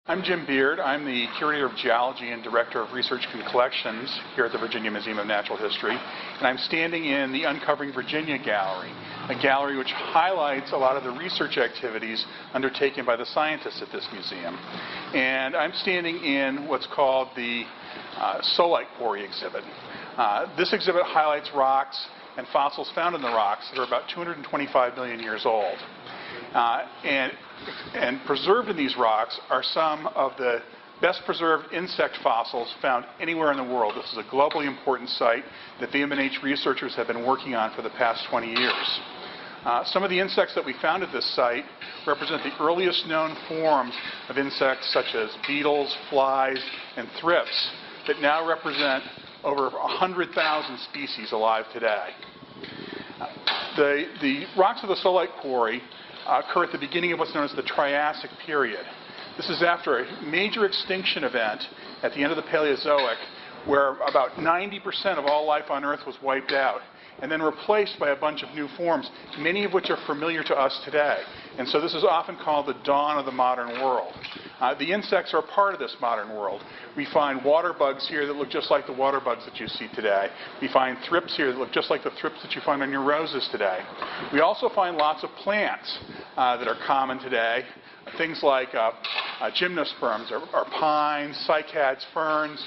I'm Jim Beard. I'm the Curator of Geology and Director of Research and Collections here at the Virginia Museum of Natural History. And I'm standing in the Uncovering Virginia Gallery, a gallery which highlights a lot of the research activities undertaken by the scientists at this museum. And I'm standing in what's called the Solite Quarry exhibit. This exhibit highlights rocks and fossils found in the rocks that are about 225 million years old. And preserved in these rocks are some of the best preserved insect fossils found anywhere in the world. This is a globally important site that VMNH researchers have been working on for the past 20 years. Some of the insects that we found at this site represent the earliest known forms of insects such as beetles, flies, and thrips that now represent over 100,000 species alive today. The rocks of the Solite Quarry occur at the beginning of what's known as the Triassic period. This is after a major extinction event at the end of the Paleozoic, where about 90% of all life on Earth was wiped out and then replaced by a bunch of new forms, many of which are familiar to us today. And so this is often called the dawn of the modern world. The insects are a part of this modern world. We find water bugs here that look just like the water bugs that you see today. We find thrips here that look just like the thrips that you find on your roses today. We also find lots of plants that are common today. Things like gymnosperms, or pines, cycads, ferns,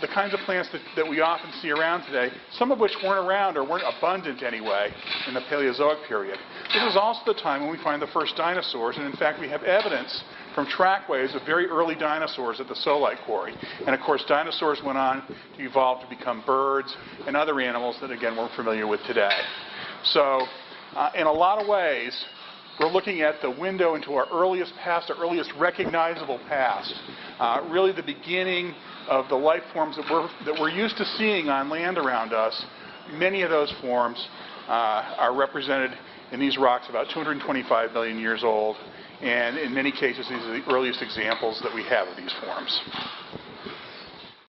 the kinds of plants that we often see around today, some of which weren't around or weren't abundant anyway in the Paleozoic period. This is also the time when we find the first dinosaurs, and in fact we have evidence from trackways of very early dinosaurs at the Solite Quarry. And of course dinosaurs went on to evolve to become birds and other animals that again we're familiar with today. So in a lot of ways, we're looking at the window into our earliest past, our earliest recognizable past. Really the beginning of the life forms that we're used to seeing on land around us. Many of those forms are represented in these rocks about 225 million years old. And in many cases, these are the earliest examples that we have of these forms.